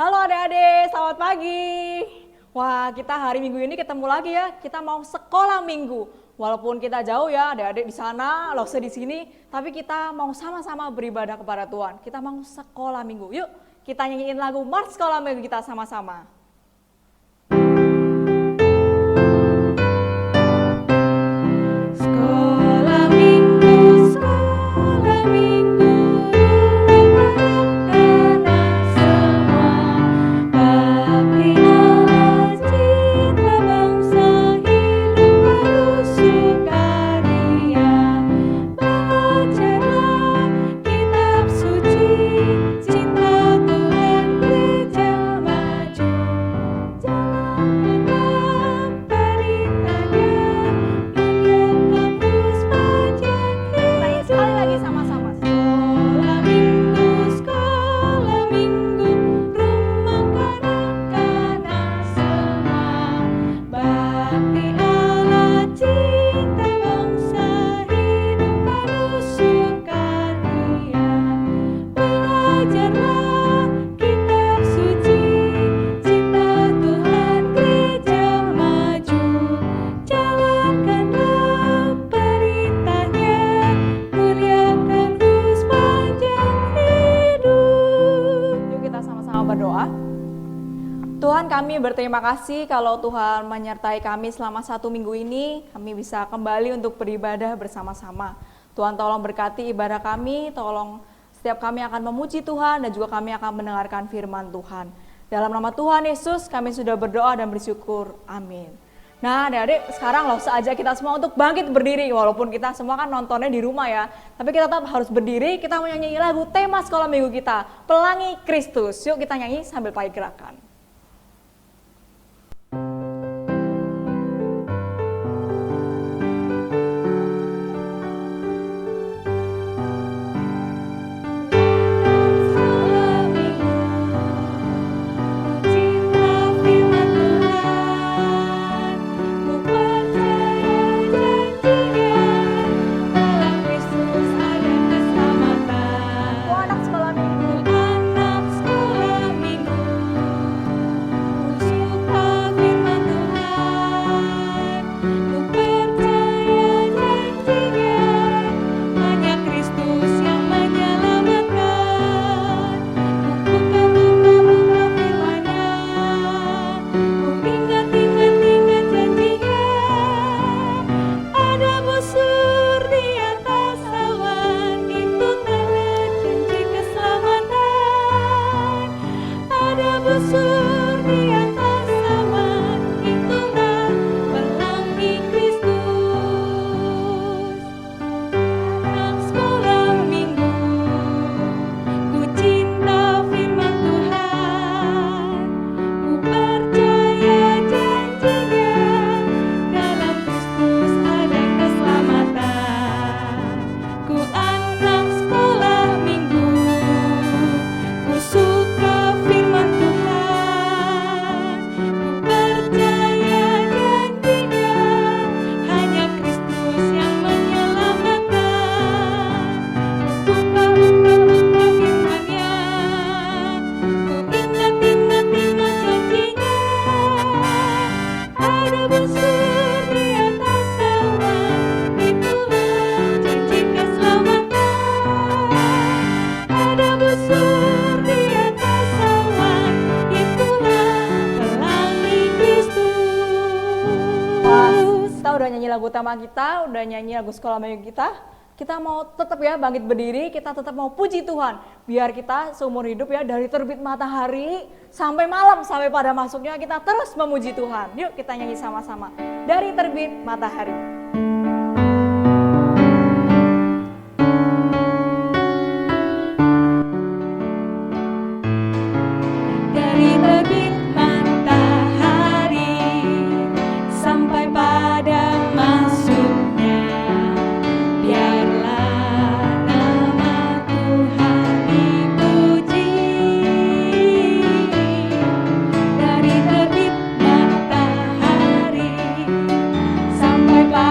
Halo adik-adik, selamat pagi. Wah, kita hari Minggu ini ketemu lagi ya. Kita mau sekolah Minggu. Walaupun kita jauh ya, adik-adik di sana, Lokse di sini, tapi kita mau sama-sama beribadah kepada Tuhan. Kita mau sekolah Minggu. Yuk, kita nyanyiin lagu Mars Sekolah Minggu kita sama-sama. Kami berterima kasih kalau Tuhan menyertai kami selama 1 minggu ini, kami bisa kembali untuk beribadah bersama-sama. Tuhan tolong berkati ibadah kami, tolong setiap kami akan memuji Tuhan dan juga kami akan mendengarkan firman Tuhan. Dalam nama Tuhan Yesus kami sudah berdoa dan bersyukur, amin. Nah adik-adik sekarang loh seajak kita semua untuk bangkit berdiri, walaupun kita semua kan nontonnya di rumah ya, tapi kita tetap harus berdiri, kita menyanyi lagu tema sekolah minggu kita, Pelangi Kristus. Yuk kita nyanyi sambil pakai gerakan. Lagu utama kita, udah nyanyi lagu sekolah minggu kita mau tetap ya bangkit berdiri, kita tetap mau puji Tuhan, biar kita seumur hidup ya dari terbit matahari sampai malam, sampai pada masuknya kita terus memuji Tuhan. Yuk kita nyanyi sama-sama, dari terbit matahari. Bye.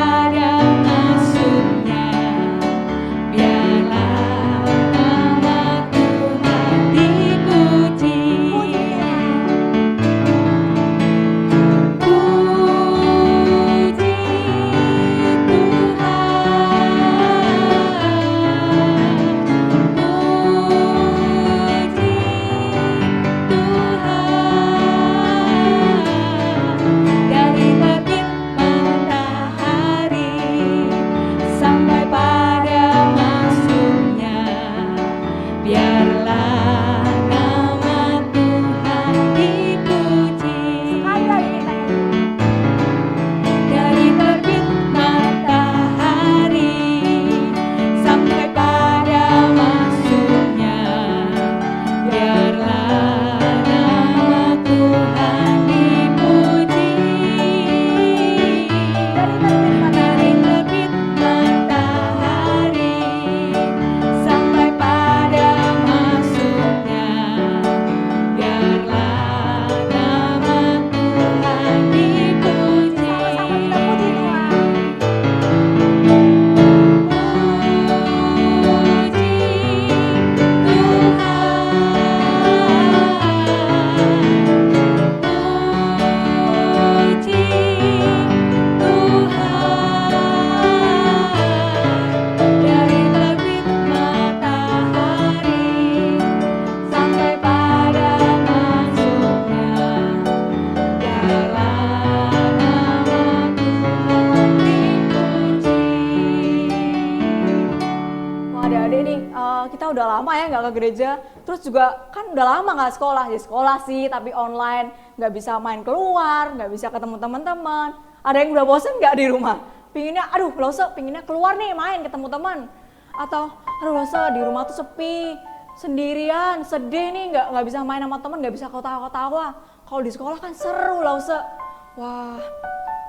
biarlah nama Tuhan dipuji. Sekali lagi kita nyanyi. Dari terbit matahari sampai pada masuknya, biarlah nama Tuhan dipuji. Dari terbit matahari sampai pada masuknya, biarlah nama Tuhan dipuji. Sama-sama kita puji Tuhan. Dari terbit matahari sampai pada masuknya, biarlah nama Tuhan dipuji. Wah, adik-adik nih, kita udah lama ya nggak ke gereja. Terus juga kan udah lama nggak sekolah. Ya sekolah sih, tapi online. Nggak bisa main keluar, nggak bisa ketemu teman-teman. Ada yang udah bosen nggak di rumah? Pinginnya, aduh Lose, pinginnya keluar nih main ketemu teman. Atau, aduh Lose, di rumah tuh sepi, sendirian, sedih nih, nggak bisa main sama teman, nggak bisa ketawa-ketawa. Kalau di sekolah kan seru Lose. Wah,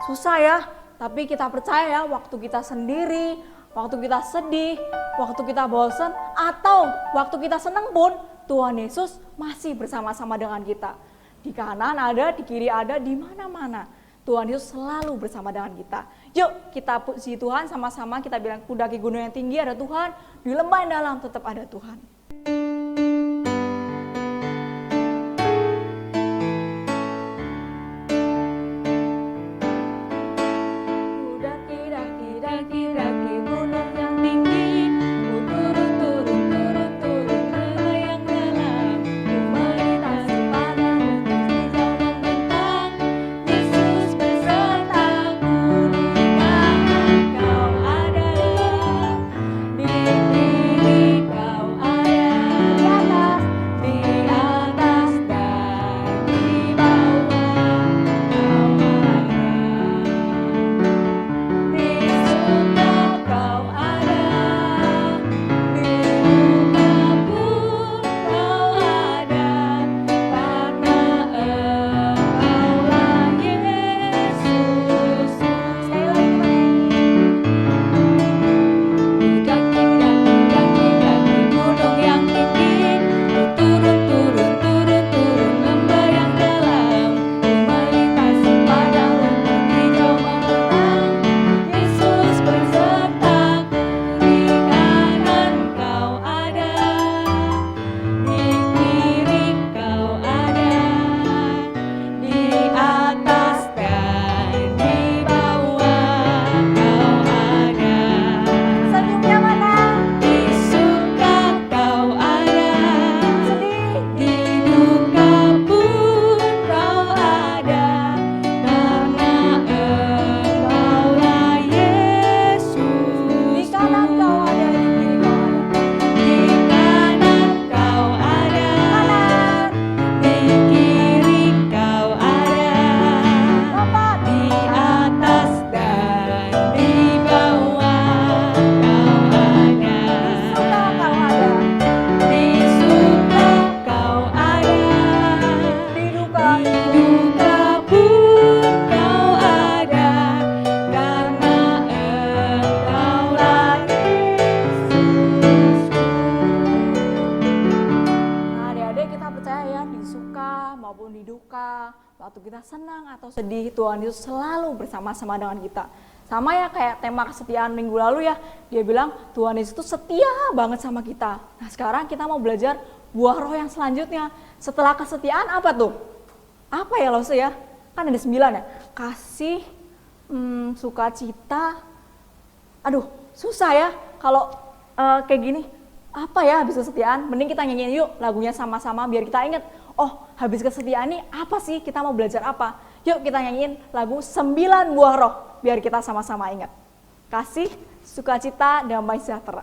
susah ya. Tapi kita percaya ya, waktu kita sendiri, waktu kita sedih, waktu kita bosan, atau waktu kita senang pun, Tuhan Yesus masih bersama-sama dengan kita. Di kanan ada, di kiri ada, di mana-mana. Tuhan Yesus selalu bersama dengan kita. Yuk kita puji Tuhan sama-sama, kita bilang kudaki gunung yang tinggi ada Tuhan, di lembah yang dalam tetap ada Tuhan. Daki gunung yang tinggi, ku turun lembah yang dalam, ku meditasi padamu, hijau membentang. Yesus besertaku, di kanan kau ada, di kiri kau ada, di atas dan di bawah kau ada. Di suka kau ada, di duka pun kau ada, karena Engkaulah Yesus. Sekali lagi kita nyanyi. Daki gunung yang tinggi, ku turun lembah yang dalam, ku melintasi padang rumput hijau membentang. Yesus besertaku, di kanan kau ada, di kiri kau ada, di atas dan di bawah kau ada. Senyumnya mana? Di suka kau ada, di duka pun kau ada, karena Engkaulah Yesus. Di kanan kau ada, di kiri kau ada. Di kanan kau ada, di kiri kau ada, Bapak, di atas dan di bawah kau ada. suka kau ada, Di suka kau ada, di duka. di duka pun kau ada, karena Engkaulah Yesus. Nah, adik-adik kita percaya ya, di suka maupun di duka, waktu kita senang atau sedih, Tuhan Yesus selalu bersama-sama dengan kita. Sama ya kayak tema kesetiaan minggu lalu ya, dia bilang Tuhan Yesus itu setia banget sama kita. Nah sekarang kita mau belajar buah roh yang selanjutnya. Setelah kesetiaan apa tuh? Apa ya Lose ya? Kan ada 9 ya, kasih, sukacita. Aduh susah ya kalau kayak gini. Apa ya habis kesetiaan? Mending kita nyanyiin yuk lagunya sama-sama biar kita inget. Oh habis kesetiaan ini apa sih? Kita mau belajar apa? Yuk kita nyanyiin lagu 9 buah roh biar kita sama-sama ingat. Kasih, sukacita, damai sejahtera.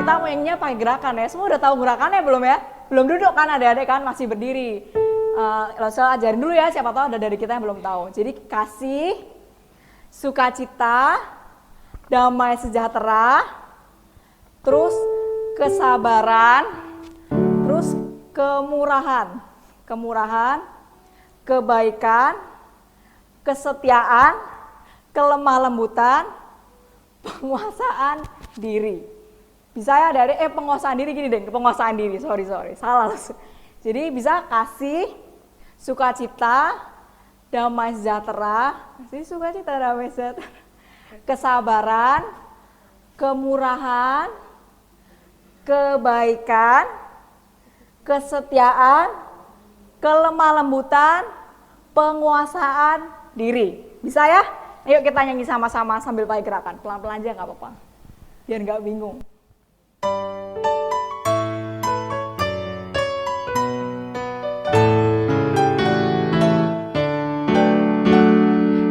kita mainnya pakai gerakan ya. Semua udah tahu gerakannya belum ya? Belum duduk kan adik-adik kan, masih berdiri. Saya ajarin dulu ya, siapa tahu ada dari kita yang belum tahu. Jadi kasih, sukacita, damai sejahtera, terus kesabaran, terus kemurahan, kebaikan, kesetiaan, kelemah lembutan, penguasaan diri. Bisa ya dari penguasaan diri gini deh, penguasaan diri. Sorry, salah. Jadi bisa kasih, sukacita, damai sejahtera, kesabaran, kemurahan, kebaikan, kesetiaan, kelemah lembutan, penguasaan diri. Bisa ya? Ayo kita nyanyi sama-sama sambil pakai gerakan. Pelan-pelan aja nggak apa-apa. Biar nggak bingung.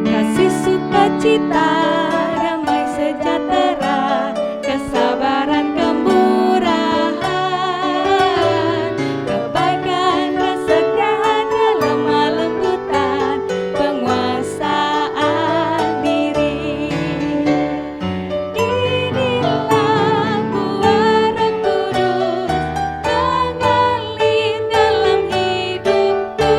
Kasih sukacita, damai sejahtera, kesabaran, kemurahan, kebaikan, kesetiaan, kelemah lembutan, penguasaan diri. Inilah buah Roh Kudus, mengalir dalam hidupku.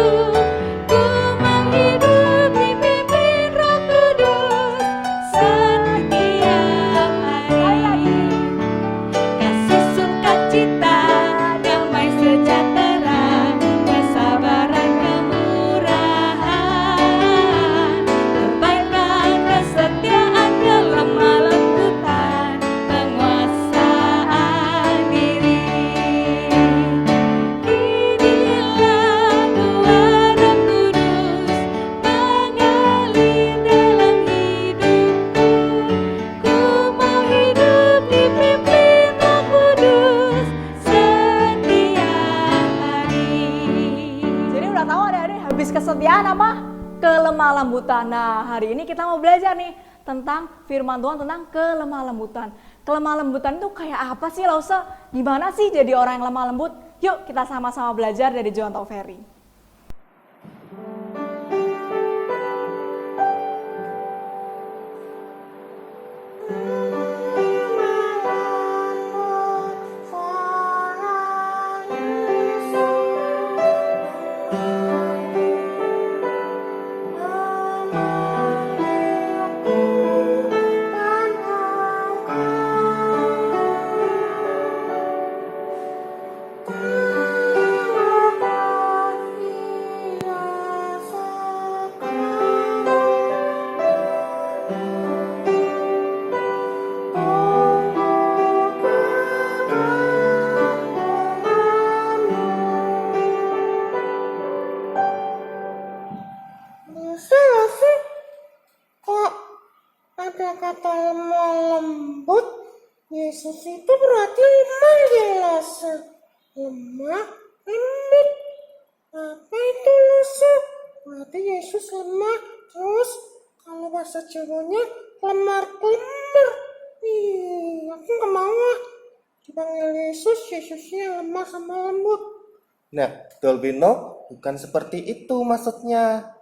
Ku menghidup dipimpin Roh Kudus setiap hari. Kasih sukacita, damai sejahtera, kesabaran, kemurahan, kebaikan, kesetiaan, kelemah lembutan, penguasaan diri. Inilah buah Roh Kudus, mengalir dalam hidupku. Ku mau hidup dipimpin Roh Kudus setiap hari. Jadi udah tahu adik-adik habis kesetiaan apa? Kelemah lembutan. Nah, hari ini kita mau belajar nih tentang firman Tuhan tentang kelemah lembutan. Kelemah lembutan itu kayak apa sih, Lausa? Gimana sih jadi orang yang lemah lembut? Yuk kita sama-sama belajar dari John Tauferi. Masa nggak sih kok ada kata lemah lembut? Yesus itu berarti lemah ya Lasa. Lemah lembut. Apa itu Lasa? Berarti Yesus lemah. Terus kalau bahasa Jawanya lemar lemar. Aku nggak mau ah. Dipanggil Yesus, Yesusnya lemah sama lembut. Nah, Dolbino, bukan seperti itu maksudnya.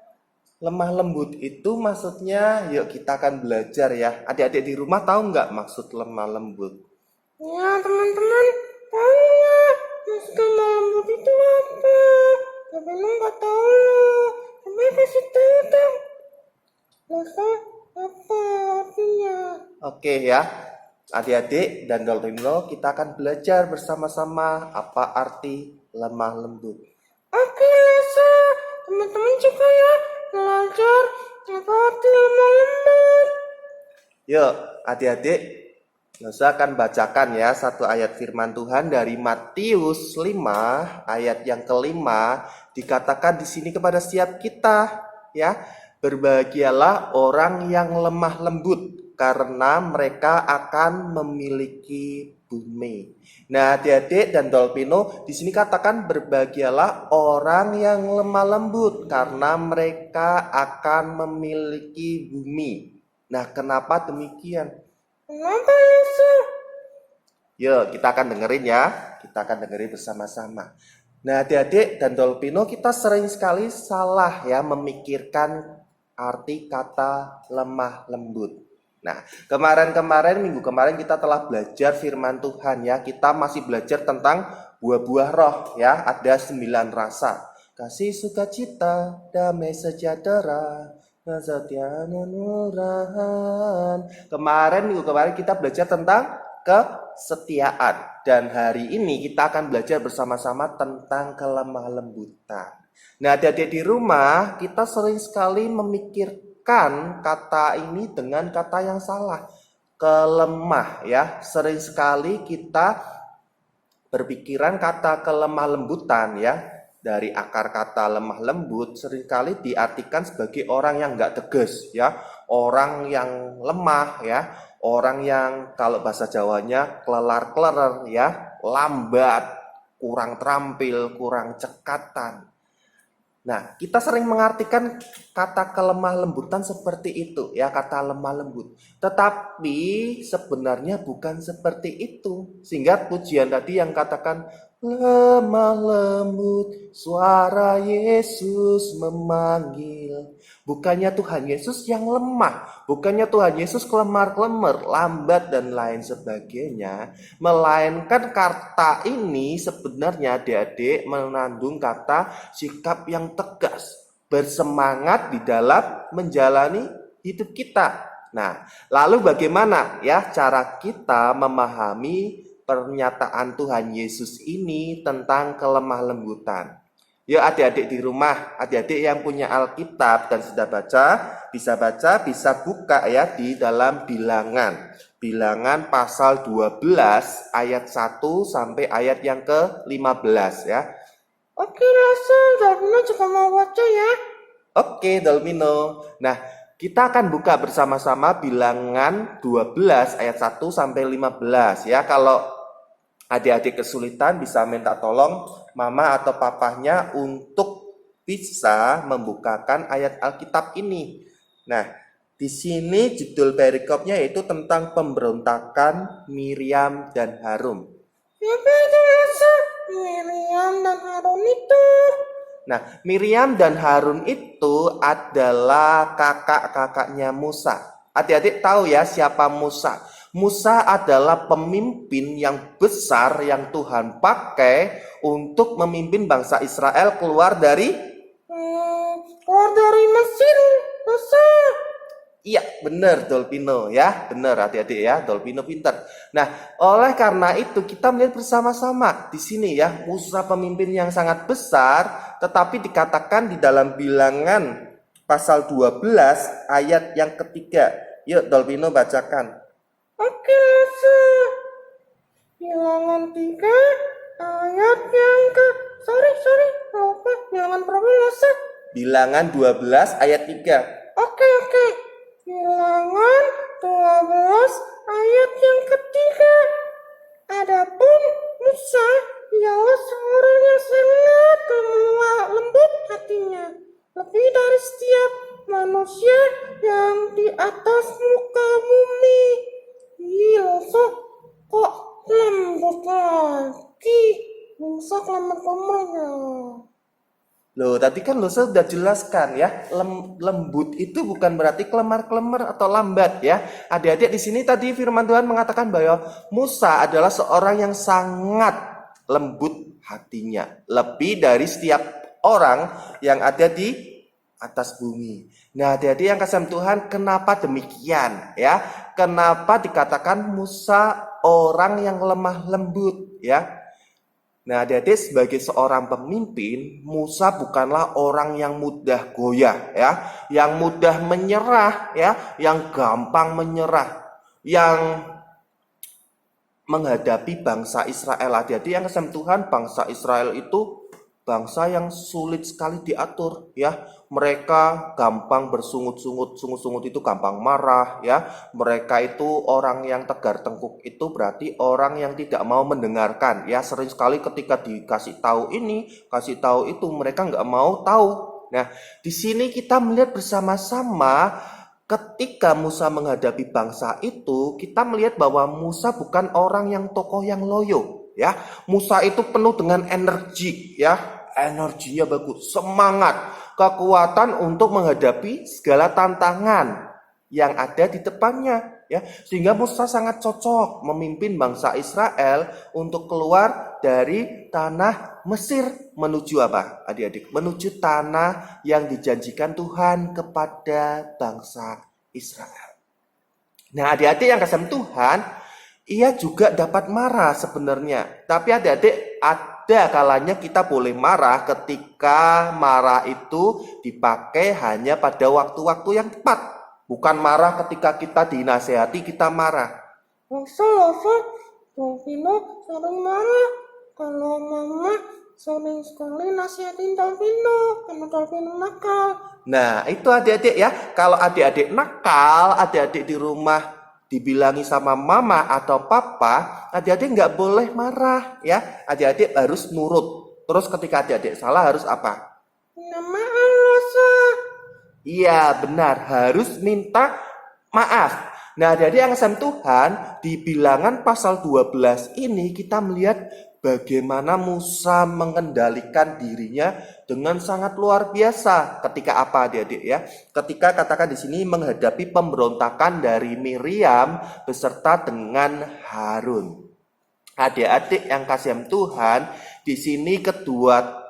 Lemah lembut itu maksudnya, yuk kita akan belajar ya. Adik-adik di rumah tahu nggak maksud lemah lembut? Ya teman-teman, tahu nggak maksud lemah lembut itu apa? Tapi lu nggak tahu loh. Tapi kasih tahu dong. Maksud apa artinya? Oke ya, adik-adik dan Dolbino, kita akan belajar bersama-sama apa arti lemah lembut. Oke Lesa, teman-teman juga ya belajar apa arti lemah lembut. Yuk, adik-adik, Nusa akan bacakan ya satu ayat firman Tuhan dari Matius 5 ayat yang kelima. Dikatakan di sini kepada setiap kita ya, berbahagialah orang yang lemah lembut karena mereka akan memiliki bumi. Nah, adik-adik dan Dolpino, di sini katakan berbahagialah orang yang lemah lembut karena mereka akan memiliki bumi. Nah, kenapa demikian? Kenapa Lesa? Yuk, kita akan dengerin ya. Kita akan dengerin bersama-sama. Nah, adik-adik dan Dolpino, kita sering sekali salah ya memikirkan arti kata lemah lembut. Nah, minggu kemarin kita telah belajar firman Tuhan ya. Kita masih belajar tentang buah-buah roh ya. Ada 9 rasa. Kasih, sukacita, damai sejahtera, kesetiaan, murahan. Minggu kemarin kita belajar tentang kesetiaan. Dan hari ini kita akan belajar bersama-sama tentang kelemah lembutan. Nah, adik-adik di rumah, kita sering sekali memikirkan kata ini dengan kata yang salah. Kelemah ya. Sering sekali kita berpikiran kata kelemah lembutan ya. Dari akar kata lemah lembut seringkali diartikan sebagai orang yang enggak tegas ya. Orang yang lemah ya. Orang yang kalau bahasa Jawanya klelar-klerer ya. Lambat, kurang terampil, kurang cekatan. Nah, kita sering mengartikan kata kelemah lembutan seperti itu ya, kata lemah lembut. Tetapi sebenarnya bukan seperti itu. Sehingga pujian tadi yang katakan lemah lembut, suara Yesus memanggil. Bukannya Tuhan Yesus yang lemah, bukannya Tuhan Yesus kelemar-kelemar, lambat dan lain sebagainya. Melainkan kata ini sebenarnya adik-adik mengandung kata sikap yang tegas, bersemangat di dalam menjalani hidup kita. Nah, lalu bagaimana ya cara kita memahami pernyataan Tuhan Yesus ini tentang kelemah lembutan? Yuk adik-adik di rumah, adik-adik yang punya Alkitab dan sudah baca, bisa buka ya di dalam Bilangan. Bilangan pasal 12 ayat 1 sampai ayat yang ke-15 ya. Oke, langsung Dolpino juga mau baca ya. Oke, Dolpino. Nah, kita akan buka bersama-sama Bilangan 12 ayat 1 sampai 15 ya. Kalau adik-adik kesulitan bisa minta tolong mama atau papahnya untuk bisa membukakan ayat Alkitab ini. Nah, di sini judul perikopnya yaitu tentang pemberontakan Miriam dan Harun. Siapa itu langsung? Miriam dan Harun itu. Nah, Miriam dan Harun itu adalah kakak-kakaknya Musa. Adik-adik tahu ya siapa Musa? Musa adalah pemimpin yang besar yang Tuhan pakai untuk memimpin bangsa Israel keluar dari Mesir, Musa. Iya, benar Dolpino ya. Benar adik-adik ya, Dolpino pintar. Nah, oleh karena itu kita melihat bersama-sama di sini ya, Musa pemimpin yang sangat besar, tetapi dikatakan di dalam Bilangan pasal 12 ayat yang ketiga. Yuk Dolpino bacakan. Oke, langsung. Bilangan 3 ayat yang ke lupa. Bilangan berapa langsung? Bilangan 12 ayat 3. Oke. Bilangan 12 ayat yang ketiga. Adapun Musa ialah seorang yang sangat lemah lembut hatinya, lebih dari setiap manusia yang di atas muka bumi. Musa kok lembut lagi? Musa kelemar-kelemar. Loh, tadi kan lo sudah jelaskan ya, lembut itu bukan berarti kelemar-kelemar atau lambat ya. Adik-adik di sini tadi firman Tuhan mengatakan bahwa Musa adalah seorang yang sangat lembut hatinya, lebih dari setiap orang yang ada di atas bumi. Nah, adik-adik yang kasih Tuhan, kenapa demikian ya? Kenapa dikatakan Musa orang yang lemah lembut ya? Nah, adik-adik sebagai seorang pemimpin, Musa bukanlah orang yang mudah goyah ya, yang mudah menyerah ya, yang gampang menyerah, yang menghadapi bangsa Israel. Adik-adik yang kasih Tuhan, bangsa Israel itu bangsa yang sulit sekali diatur ya. Mereka gampang bersungut-sungut, sungut-sungut itu gampang marah ya. Mereka itu orang yang tegar tengkuk, itu berarti orang yang tidak mau mendengarkan ya. Sering sekali ketika dikasih tahu ini, kasih tahu itu, mereka nggak mau tahu. Nah, di sini kita melihat bersama-sama ketika Musa menghadapi bangsa itu, kita melihat bahwa Musa bukan orang yang tokoh yang loyo, ya. Musa itu penuh dengan energi, ya. Energinya bagus, semangat, kekuatan untuk menghadapi segala tantangan yang ada di depannya, ya. Sehingga Musa sangat cocok memimpin bangsa Israel untuk keluar dari tanah Mesir menuju apa, adik-adik? Menuju tanah yang dijanjikan Tuhan kepada bangsa Israel. Nah, adik-adik yang kasih Tuhan, ia juga dapat marah sebenarnya. Tapi adik-adik, ada kalanya kita boleh marah ketika marah itu dipakai hanya pada waktu-waktu yang tepat. Bukan marah ketika kita dinasehati, kita marah. Masa, Dalvino sering marah. Kalau mama sering sekali nasihatin Dalvino, karena Dalvino nakal. Nah, itu adik-adik ya. Kalau adik-adik nakal, adik-adik di rumah dibilangi sama mama atau papa, adik-adik nggak boleh marah ya. Adik-adik harus nurut. Terus ketika adik-adik salah harus apa? Minta maaf, Rosa. Iya, benar. Harus minta maaf. Nah, adik-adik yang kasih Tuhan, di bilangan pasal 12 ini kita melihat bagaimana Musa mengendalikan dirinya dengan sangat luar biasa. Ketika apa, adik-adik ya? Ketika katakan di sini menghadapi pemberontakan dari Miriam beserta dengan Harun. Adik-adik yang kasih Tuhan, di sini kedua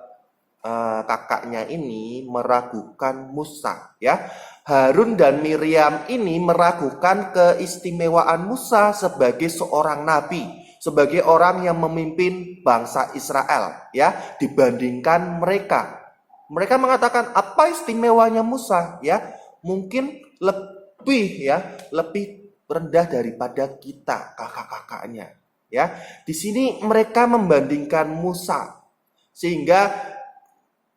kakaknya ini meragukan Musa, ya. Harun dan Miriam ini meragukan keistimewaan Musa sebagai seorang nabi, sebagai orang yang memimpin bangsa Israel, ya, dibandingkan mereka. Mereka mengatakan, apa istimewanya Musa, ya? Mungkin lebih rendah daripada kita, kakak-kakaknya, ya. Di sini mereka membandingkan Musa, sehingga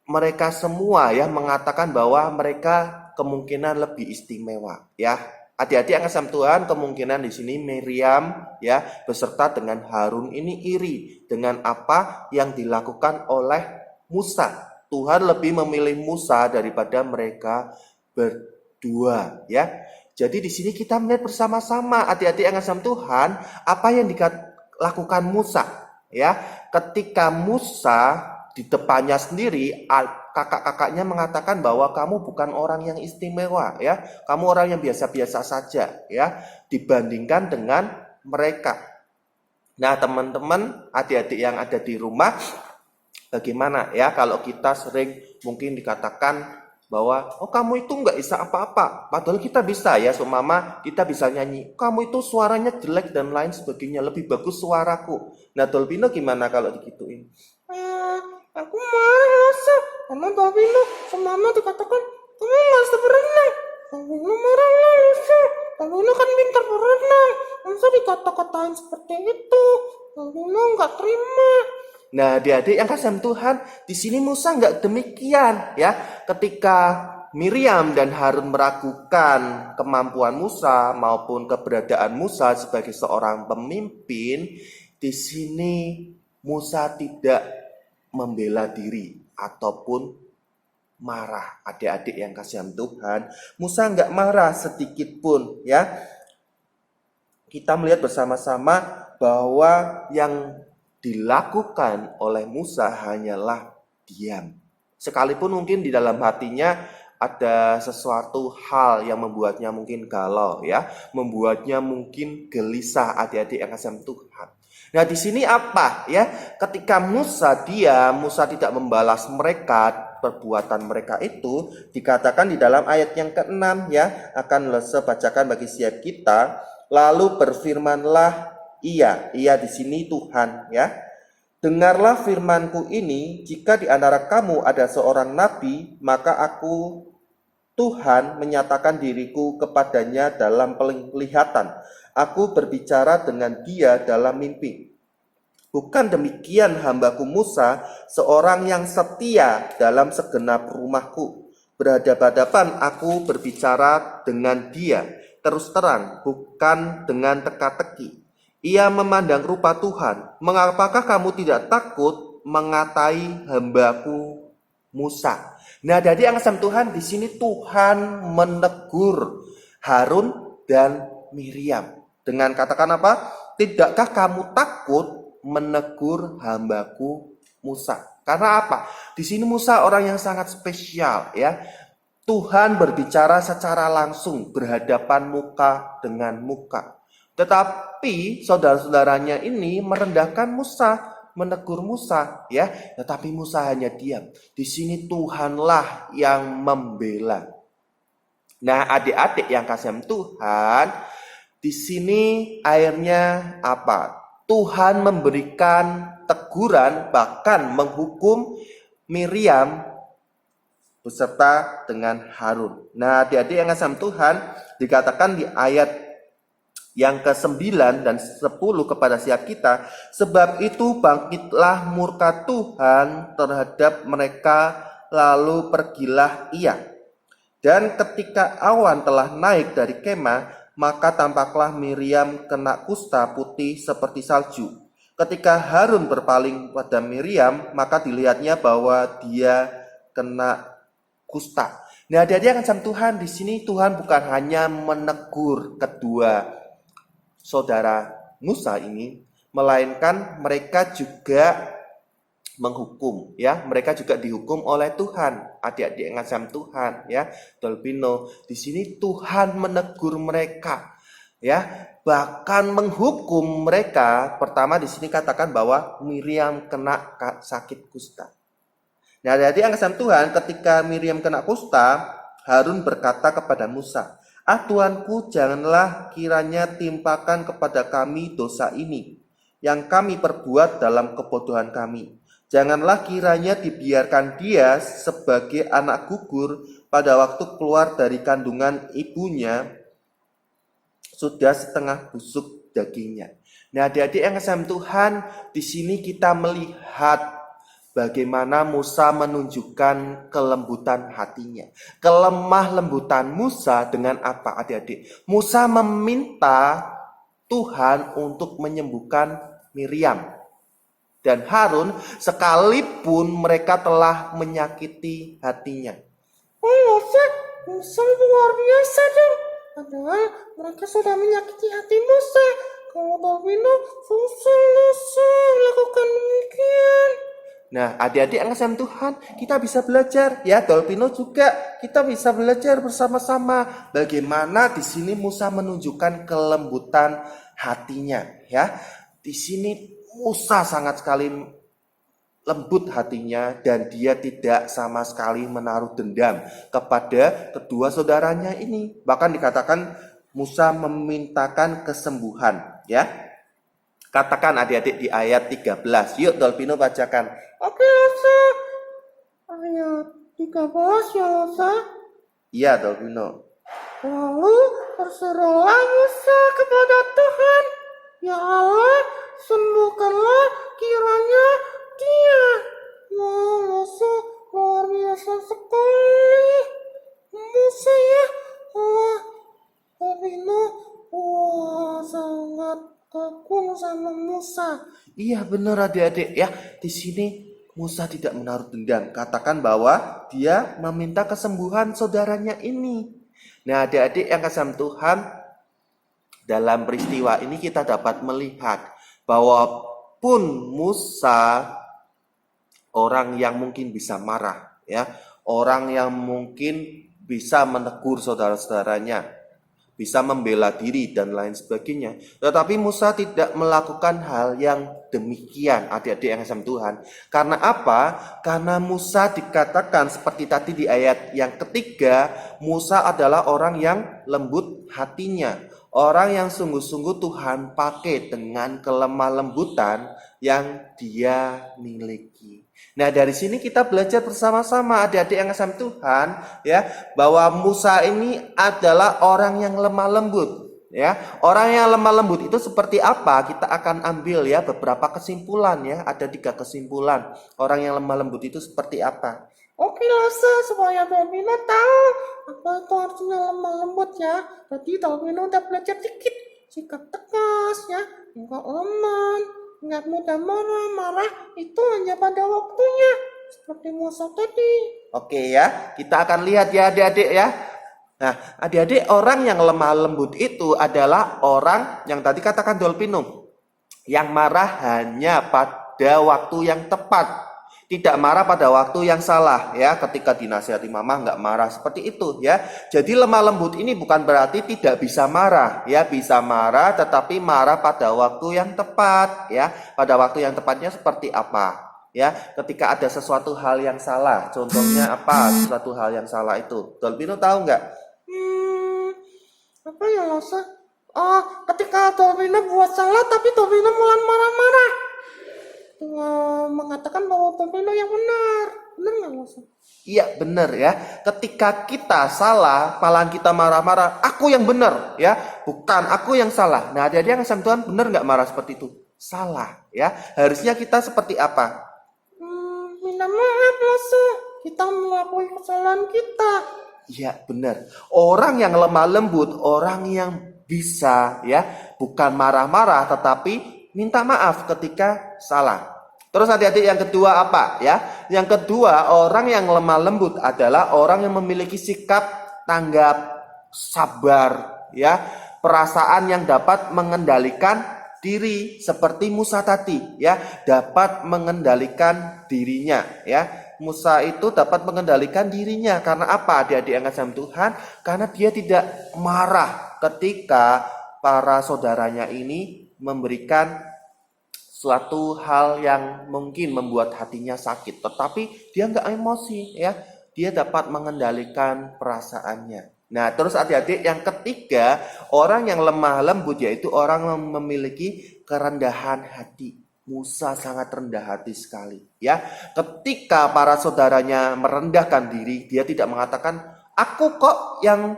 mereka semua ya mengatakan bahwa mereka kemungkinan lebih istimewa, ya. Adik-adik yang kasih Tuhan, kemungkinan di sini Miriam ya beserta dengan Harun ini iri dengan apa yang dilakukan oleh Musa. Tuhan lebih memilih Musa daripada mereka berdua, ya. Jadi di sini kita melihat bersama-sama adik-adik yang kasih Tuhan apa yang dilakukan Musa, ya. Ketika Musa di depannya sendiri, kakak-kakaknya mengatakan bahwa kamu bukan orang yang istimewa, ya. Kamu orang yang biasa-biasa saja, ya, dibandingkan dengan mereka. Nah, teman-teman, adik-adik yang ada di rumah, bagaimana ya kalau kita sering mungkin dikatakan bahwa oh kamu itu nggak bisa apa-apa, padahal kita bisa ya, seumpama kita bisa nyanyi, kamu itu suaranya jelek dan lain sebagainya, lebih bagus suaraku. Nah, Dalvino gimana kalau digituin? Aku marah, Rosa. Karena Dalvino semama dikatakan, kamu nggak bisa berenang. Dalvino marah lah, Rosa. Dalvino kan pintar berenang. Masa dikata-katain seperti itu? Dalvino nggak terima. Nah, adik-adik yang kasih Tuhan, di sini Musa nggak demikian, ya. Ketika Miriam dan Harun meragukan kemampuan Musa maupun keberadaan Musa sebagai seorang pemimpin, di sini Musa tidak membela diri ataupun marah. Adik-adik yang kasihan Tuhan, Musa nggak marah sedikit pun, ya. Kita melihat bersama-sama bahwa yang dilakukan oleh Musa hanyalah diam. Sekalipun mungkin di dalam hatinya ada sesuatu hal yang membuatnya mungkin galau, ya, membuatnya mungkin gelisah, adik-adik yang kasihan Tuhan. Nah, di sini apa ya? Ketika Musa diam, Musa tidak membalas mereka, perbuatan mereka itu dikatakan di dalam ayat yang ke-6 ya, akan Lese bacakan bagi setiap kita. Lalu berfirmanlah ia di sini Tuhan ya. Dengarlah firmanku ini, jika di antara kamu ada seorang nabi, maka aku Tuhan menyatakan diriku kepadanya dalam penglihatan. Aku berbicara dengan dia dalam mimpi. Bukan demikian hambaku Musa, seorang yang setia dalam segenap rumahku. Berhadapan-hadapan aku berbicara dengan dia, terus terang, bukan dengan teka-teki. Ia memandang rupa Tuhan. Mengapakah kamu tidak takut mengatai hambaku Musa? Nah, jadi yang kasih Tuhan di sini Tuhan menegur Harun dan Miriam. Dengan katakan apa? Tidakkah kamu takut menegur hambaku Musa? Karena apa? Di sini Musa orang yang sangat spesial ya. Tuhan berbicara secara langsung, berhadapan muka dengan muka. Tetapi saudara-saudaranya ini merendahkan Musa, menegur Musa ya. Tetapi Musa hanya diam. Di sini Tuhanlah yang membela. Nah, adik-adik yang kasihan Tuhan, di sini akhirnya apa? Tuhan memberikan teguran, bahkan menghukum Miriam beserta dengan Harun. Nah, adik-adik yang kasihan Tuhan, dikatakan di ayat yang ke-9 dan 10 kepada siap kita, sebab itu bangkitlah murka Tuhan terhadap mereka, lalu pergilah ia. Dan ketika awan telah naik dari kemah, maka tampaklah Miriam kena kusta putih seperti salju. Ketika Harun berpaling pada Miriam, maka dilihatnya bahwa dia kena kusta. Nah, adik-adik yang kasihan Tuhan, di sini Tuhan bukan hanya menegur kedua saudara Musa ini, melainkan mereka juga menghukum ya, mereka juga dihukum oleh Tuhan. Adik-adik yang kasihan Tuhan ya, Dolpino, di sini Tuhan menegur mereka ya, bahkan menghukum mereka. Pertama di sini katakan bahwa Miriam kena sakit kusta. Nah, adik-adik yang kasihan Tuhan, ketika Miriam kena kusta, Harun berkata kepada Musa, Tuanku, janganlah kiranya timpakan kepada kami dosa ini yang kami perbuat dalam kebodohan kami. Janganlah kiranya dibiarkan dia sebagai anak gugur pada waktu keluar dari kandungan ibunya sudah setengah busuk dagingnya. Nah, adik-adik yang kasihan Tuhan, di sini kita melihat bagaimana Musa menunjukkan kelembutan hatinya. Kelemah lembutan Musa dengan apa, adik-adik? Musa meminta Tuhan untuk menyembuhkan Miriam dan Harun, sekalipun mereka telah menyakiti hatinya. Oh, Musa luar biasa dong. Padahal mereka sudah menyakiti hati Musa. Kalau Dolpino susah lakukan demikian. Nah, adik-adik yang kasihan Tuhan, kita bisa belajar ya, Dolpino juga kita bisa belajar bersama-sama bagaimana di sini Musa menunjukkan kelembutan hatinya ya. Di sini Musa sangat sekali lembut hatinya dan dia tidak sama sekali menaruh dendam kepada kedua saudaranya ini. Bahkan dikatakan Musa memintakan kesembuhan ya. Katakan adik-adik di ayat 13. Yuk Dolpino bacakan. Oke, Musa. Ayat 13 ya, Musa. Iya, Dolpino. Lalu berserulah Musa kepada Tuhan, Ya Allah, sembuhkanlah kiranya dia. Wah, Musa luar biasa sekali. Musa ya, wah, Dolpino, wah, sangat kagum sama Musa. Iya benar adik-adik ya. Di sini Musa tidak menaruh dendam. Katakan bahwa dia meminta kesembuhan saudaranya ini. Nah, adik-adik yang kasihan Tuhan, dalam peristiwa ini kita dapat melihat bahwa pun Musa orang yang mungkin bisa marah ya, orang yang mungkin bisa menegur saudara-saudaranya, bisa membela diri dan lain sebagainya. Tetapi Musa tidak melakukan hal yang demikian, adik-adik yang kasihan Tuhan. Karena apa? Karena Musa dikatakan seperti tadi di ayat yang ketiga, Musa adalah orang yang lembut hatinya. Orang yang sungguh-sungguh Tuhan pakai dengan kelemah lembutan yang dia miliki. Nah, dari sini kita belajar bersama-sama adik-adik yang kasihan Tuhan ya, bahwa Musa ini adalah orang yang lemah lembut ya. Orang yang lemah lembut itu seperti apa? Kita akan ambil ya beberapa kesimpulan ya. Ada 3 kesimpulan. Orang yang lemah lembut itu seperti apa? Oke, Lasa, supaya Dolpino tahu apa itu artinya lemah lembut ya. Tadi Dolpino udah belajar dikit. Sikap tegas ya, enggak lemah, enggak mudah marah itu hanya pada waktunya. Seperti Musa tadi. Oke ya, kita akan lihat ya adik-adik ya. Nah, adik-adik, orang yang lemah lembut itu adalah orang yang tadi katakan Dolpino, yang marah hanya pada waktu yang tepat, tidak marah pada waktu yang salah ya. Ketika dinasihati mama nggak marah seperti itu ya. Jadi lemah lembut ini bukan berarti tidak bisa marah ya, bisa marah tetapi marah pada waktu yang tepat ya. Pada waktu yang tepatnya seperti apa? Ya, ketika ada sesuatu hal yang salah, contohnya apa? Sesuatu hal yang salah itu, Dolpino tahu nggak? Apa ya Lasa? Oh, ketika Dolpino buat salah tapi Dolpino mulai marah-marah. Mengatakan bahwa Dolpino yang benar. Benar nggak Lasa? Iya benar ya. Ketika kita salah, malahan kita marah-marah, aku yang benar ya, bukan aku yang salah. Nah, adik-adik yang kasih Tuhan, benar nggak marah seperti itu? Salah ya. Harusnya kita seperti apa? Minta maaf Lasa. Kita mengakui kesalahan kita. Iya benar. Orang yang lemah lembut, orang yang bisa ya, bukan marah-marah tetapi minta maaf ketika salah. Terus adik-adik yang kedua apa ya? Yang kedua, orang yang lemah lembut adalah orang yang memiliki sikap tanggap, sabar ya, perasaan yang dapat mengendalikan diri seperti Musa tadi ya, dapat mengendalikan dirinya ya. Musa itu dapat mengendalikan dirinya karena apa? Adik-adik yang kasih Tuhan, karena dia tidak marah ketika para saudaranya ini memberikan suatu hal yang mungkin membuat hatinya sakit, tetapi dia nggak emosi ya, dia dapat mengendalikan perasaannya. Nah, terus adik-adik yang ketiga, orang yang lemah lembut yaitu orang yang memiliki kerendahan hati. Musa sangat rendah hati sekali ya. Ketika para saudaranya merendahkan diri, dia tidak mengatakan aku kok yang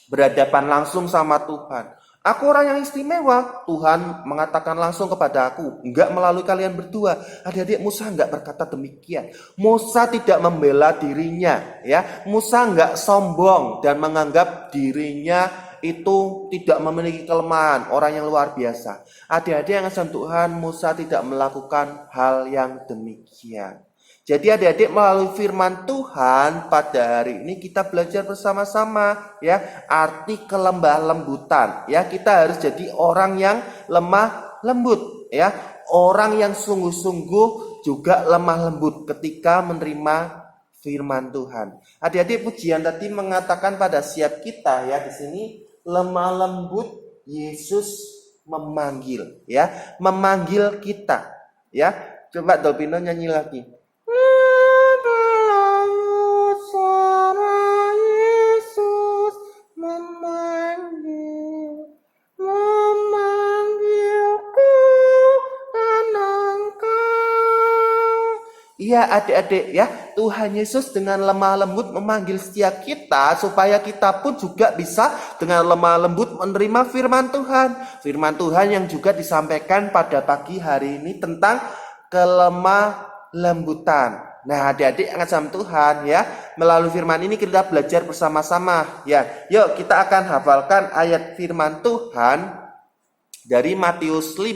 berhadapan langsung sama Tuhan. Aku orang yang istimewa. Tuhan mengatakan langsung kepada aku, enggak melalui kalian berdua. Adik-adik, Musa enggak berkata demikian. Musa tidak membela dirinya ya. Musa enggak sombong dan menganggap dirinya itu tidak memiliki kelemahan, orang yang luar biasa. Adik-adik yang kasih Tuhan, Musa tidak melakukan hal yang demikian. Jadi adik-adik, melalui firman Tuhan pada hari ini kita belajar bersama-sama ya, arti kelembah lembutan ya. Kita harus jadi orang yang lemah lembut ya, orang yang sungguh-sungguh juga lemah lembut ketika menerima firman Tuhan. Adik-adik, pujian tadi mengatakan pada siap kita ya, di sini lemah lembut Yesus memanggil ya, memanggil kita ya. Coba Dolpino nyanyi lagi. Suara Yesus memanggilku dan engkau. Iya adik-adik ya, Tuhan Yesus dengan lemah lembut memanggil setiap kita supaya kita pun juga bisa dengan lemah lembut menerima firman Tuhan. Firman Tuhan yang juga disampaikan pada pagi hari ini tentang kelemah lembutan. Nah adik-adik yang kasih Tuhan ya, melalui firman ini kita belajar bersama-sama ya. Yuk kita akan hafalkan ayat firman Tuhan dari Matius 5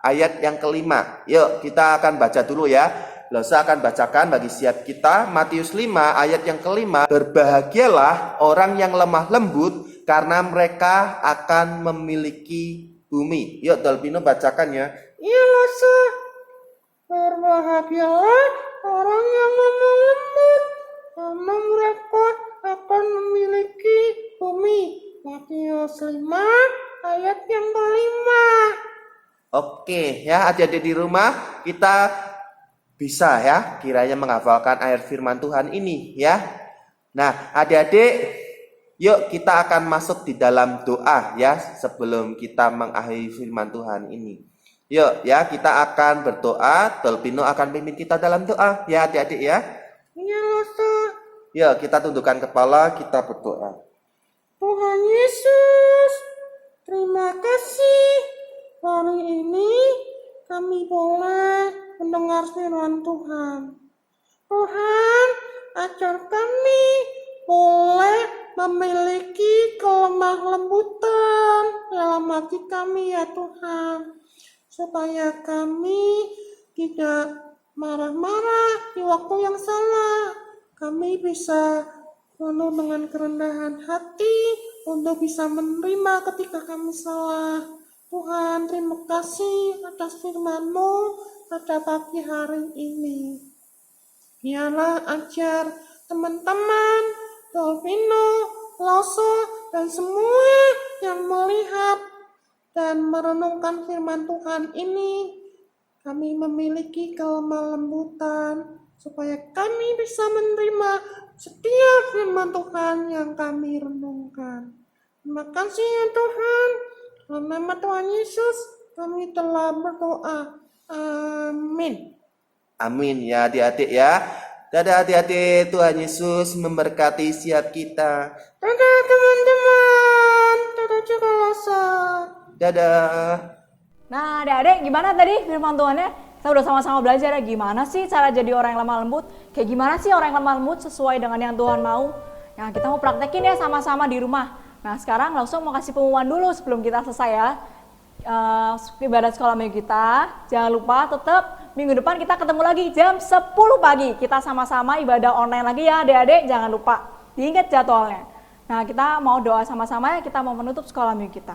ayat yang kelima. Yuk kita akan baca dulu ya. Losa akan bacakan bagi siap kita. Matius 5 ayat yang kelima. Berbahagialah orang yang lemah lembut, karena mereka akan memiliki bumi. Yuk Dolpino bacakan ya. Iya Losa. Berbahagialah orang yang lemah lembut, karena mereka akan memiliki bumi. Matius 5 ayat yang kelima. Oke ya, adik-adik di rumah kita bisa ya kiranya menghafalkan ayat firman Tuhan ini ya. Nah adik-adik, yuk kita akan masuk di dalam doa ya sebelum kita mengakhiri firman Tuhan ini. Yuk ya, kita akan berdoa. Dolpino akan pimpin kita dalam doa ya adik-adik ya. Iya Losa. Yuk kita tundukkan kepala, kita berdoa. Tuhan Yesus, terima kasih. Hari ini kami boleh mendengar firman Tuhan. Tuhan, ajar kami boleh memiliki kelemah lembutan dalam hati kami ya Tuhan. Supaya kami tidak marah-marah di waktu yang salah. Kami bisa penuh dengan kerendahan hati untuk bisa menerima ketika kami salah. Tuhan, terima kasih atas firman-Mu pada pagi hari ini. Biarlah ajar teman-teman, Dolvino, Loso, dan semua yang melihat dan merenungkan firman Tuhan ini, kami memiliki kelemah lembutan supaya kami bisa menerima setiap firman Tuhan yang kami renungkan. Terima kasih ya Tuhan. Dalam nama Tuhan Yesus, kami telah berdoa. Amin. Amin ya adik-adik ya. Dadah adik-adik, Tuhan Yesus memberkati setiap kita. Dadah teman-teman. Dadah juga Losa. Dadah. Nah, adik-adik gimana tadi firman Tuhannya? Kita udah sama-sama belajar ya gimana sih cara jadi orang yang lemah lembut. Kayak gimana sih orang yang lemah lembut sesuai dengan yang Tuhan mau. Nah, kita mau praktekin ya sama-sama di rumah. Nah, sekarang langsung mau kasih pengumuman dulu sebelum kita selesai ya. Ibadah sekolah minggu kita. Jangan lupa tetap minggu depan kita ketemu lagi jam 10 pagi. Kita sama-sama ibadah online lagi ya adik-adik. Jangan lupa. Diingat jadwalnya. Nah, kita mau doa sama-sama ya. Kita mau menutup sekolah minggu kita.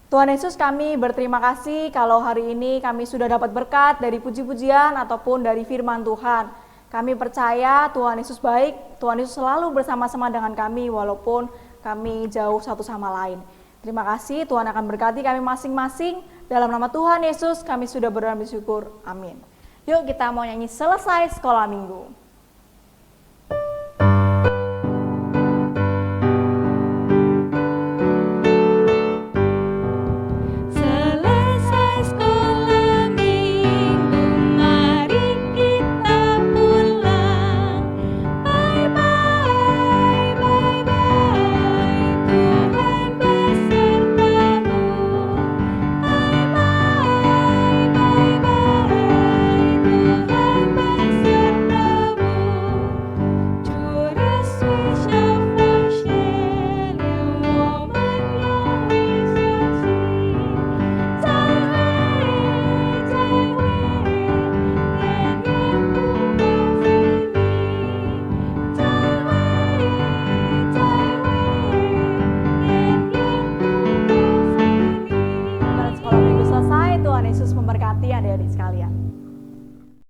Tuhan Yesus, kami berterima kasih kalau hari ini kami sudah dapat berkat dari puji-pujian ataupun dari firman Tuhan. Kami percaya Tuhan Yesus baik, Tuhan Yesus selalu bersama-sama dengan kami walaupun kami jauh satu sama lain. Terima kasih, Tuhan akan berkati kami masing-masing. Dalam nama Tuhan Yesus kami sudah berdoa dan bersyukur. Amin. Yuk kita mau nyanyi selesai sekolah minggu.